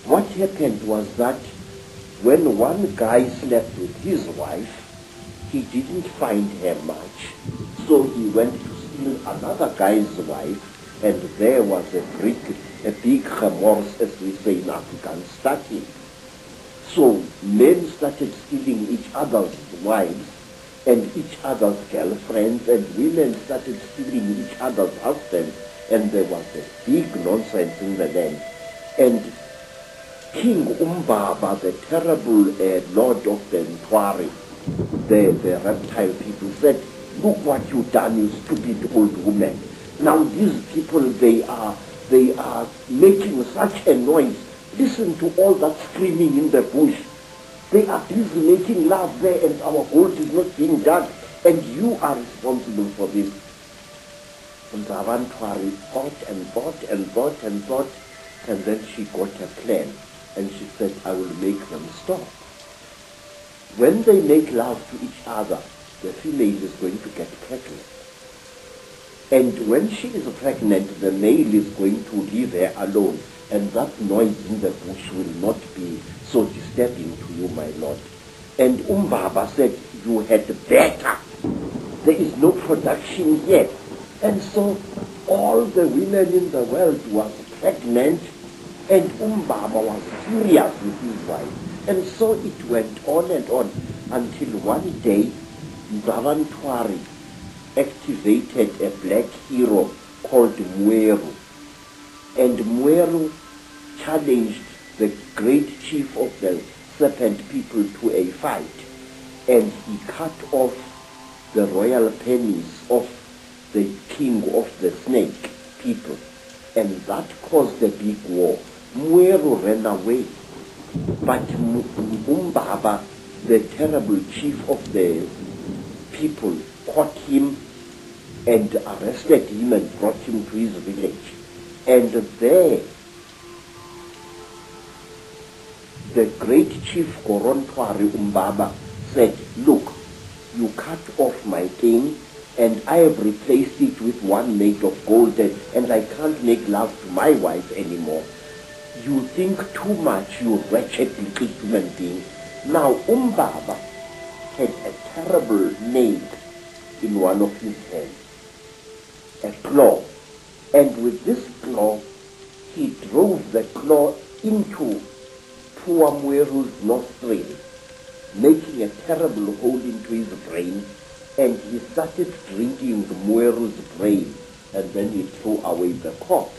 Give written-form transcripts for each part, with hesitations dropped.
What happened was that when one guy slept with his wife, he didn't find her much, so he went to steal another guy's wife, and there was a big remorse, as we say in African, starting. So men started stealing each other's wives and each other's girlfriends, and women started stealing each other's husbands, and there was a big nonsense in the land. And King Umbaba, the terrible lord of the Ntwari, the reptile people, said, "Look what you've done, you stupid old woman. Now these people, they are making such a noise. Listen to all that screaming in the bush. They are busy making love there, and our gold is not being dug, and you are responsible for this." And Ntwari thought, and then she got a plan, and she said, "I will make them stop. When they make love to each other, the female is going to get pregnant. And when she is pregnant, the male is going to leave her alone, and that noise in the bush will not be so disturbing to you, my lord." And Umbaba said, "You had better. There is no production yet." And so all the women in the world was pregnant, and Umbaba was furious with his wife. And so it went on and on until one day Ntwari activated a black hero called Mweru. And Mweru challenged the great chief of the serpent people to a fight. And he cut off the royal penis of the king of the snake people. And that caused a big war. Mweru ran away. But Umbaba, the terrible chief of the people, caught him and arrested him and brought him to his village. And there, the great chief Ntwari Umbaba said, "Look, you cut off my king, and I have replaced it with one made of gold, and I can't make love to my wife anymore. You think too much, you wretched little human being." Now Umbaba had a terrible nail in one of his hands, a claw. And with this claw, he drove the claw into poor Mweru's nostril, making a terrible hole into his brain, and he started drinking Mweru's brain, and then he threw away the corpse.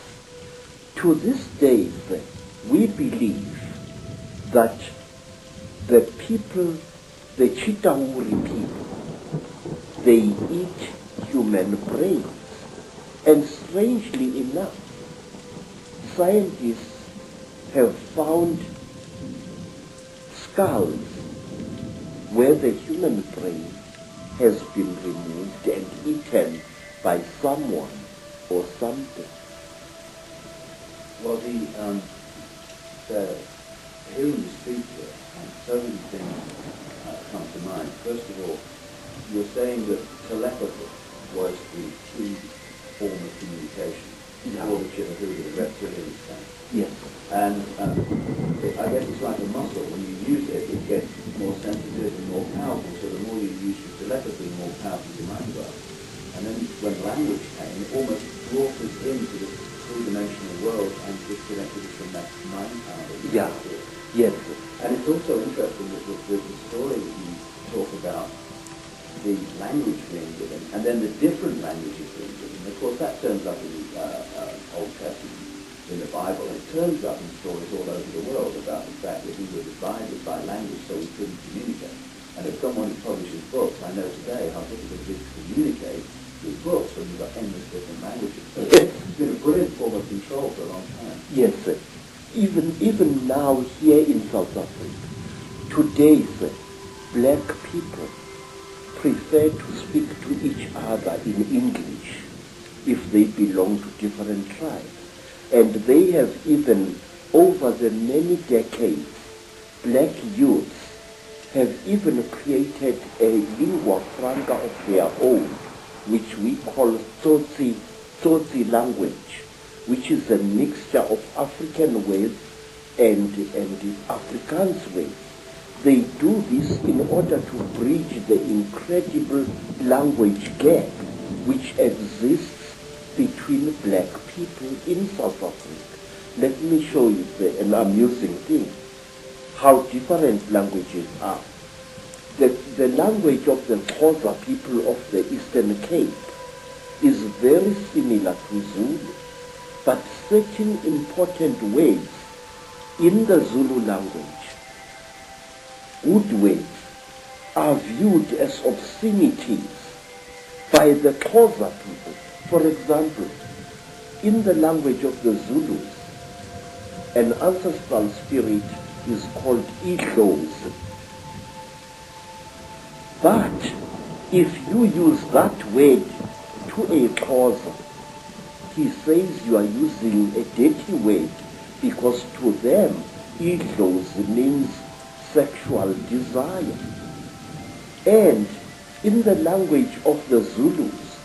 To this day, we believe that the people, the Chitauri people, they eat human brains. And strangely enough, scientists have found skulls where the human brain has been removed and eaten by someone or something. Well, hearing you speak here, so many things come to mind. First of all, you're saying that telepathy was the key form of communication for the Chitauri, the reptilian thing. Yes. And I guess it's like a muscle. When you use it, it gets more sensitive and more powerful. So the more you use your telepathy, the more powerful your mind was. And then when language came, it almost brought us into the three-dimensional world and disconnected us from that mind power. Yeah. Yes. And it's also interesting that with the story that you talk about the language being given, and then the different languages being given. Of course, that turns up in the Old Testament, in the Bible. It turns up in stories all over the world about the fact that we were divided by language, so we couldn't communicate. And if someone publishes books, I know today how difficult it is to communicate with books when you've got endless different languages. So it's been a brilliant form of control for a long time. Yes, sir. Even now here in South Africa, today, sir, black people prefer to speak to each other in English if they belong to different tribes. And they have even, over the many decades, black youths have even created a lingua franca of their own, which we call Tsotsi language, which is a mixture of African words and Afrikaans ways. They do this in order to bridge the incredible language gap which exists between black people in South Africa. Let me show you an amusing thing, how different languages are. The language of the Xhosa people of the Eastern Cape is very similar to Zulu, but certain important words in the Zulu language, good words, are viewed as obscenities by the Xhosa people. For example, in the language of the Zulus, an ancestral spirit is called Idlozi. But if you use that word to a Xhosa, he says you are using a dirty word, because to them, Idlozi means sexual desire. And in the language of the Zulus,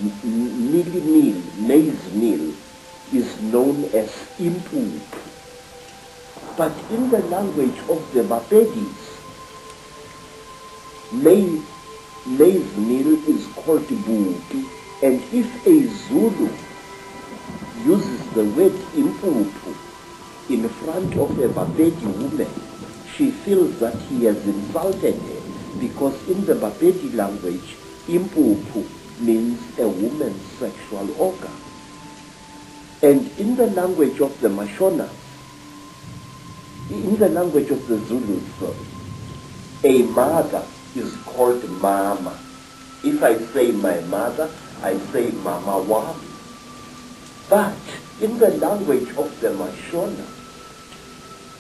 mili-meal, maize meal, is known as impupu. But in the language of the Bapedis, maize meal is called bupi. And if a Zulu uses the word impupu in front of a Bapedi woman, she feels that he has insulted her, because in the Bapedi language, impupu means a woman's sexual organ. And in the language of the Mashonas, in the language of the Zulus, a mother is called mama. If I say my mother, I say mama wami. But in the language of the Mashona,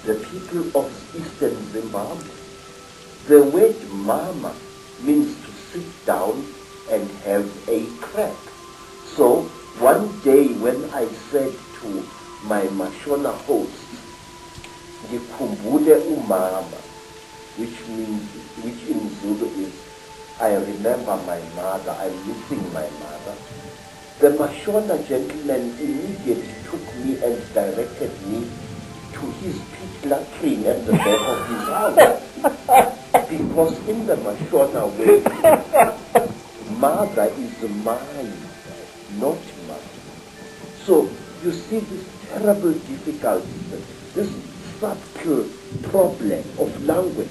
the people of Eastern Zimbabwe, the word mama means to sit down and have a crack. So one day when I said to my Mashona host, Ngikhumbule umama, which in Zulu is, I remember my mother, I'm missing my mother, the Mashona gentleman immediately took me and directed me to his pit latrine at the back of his house. Because in the Mashona way, mother is mine, not mine. So you see this terrible difficulty, this subtle problem of language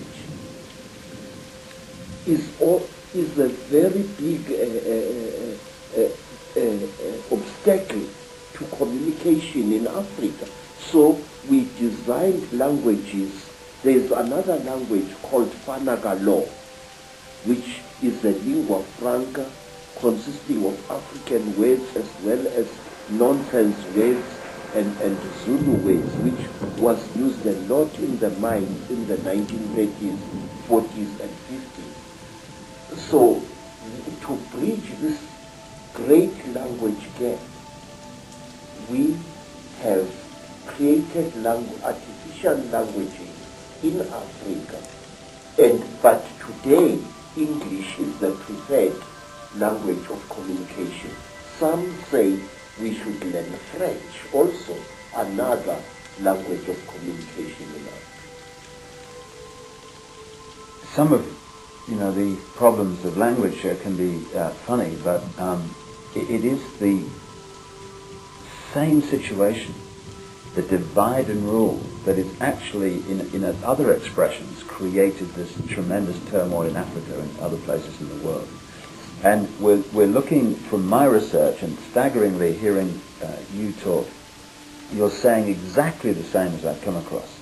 is a very big obstacle to communication in Africa. So we designed languages. There's another language called Fanagalo, which is a lingua franca consisting of African words as well as nonsense words and Zulu words, which was used a lot in the mines in the 1930s, 40s and 50s. So to bridge this great language gap, we have created artificial languages in Africa. But today, English is the preferred language of communication. Some say we should learn French, also another language of communication in Africa. Some of the problems of language can be funny, but it is the same situation, the divide and rule, that is actually, in other expressions, created this tremendous turmoil in Africa and other places in the world. And we're looking from my research, and staggeringly hearing you talk, you're saying exactly the same as I've come across.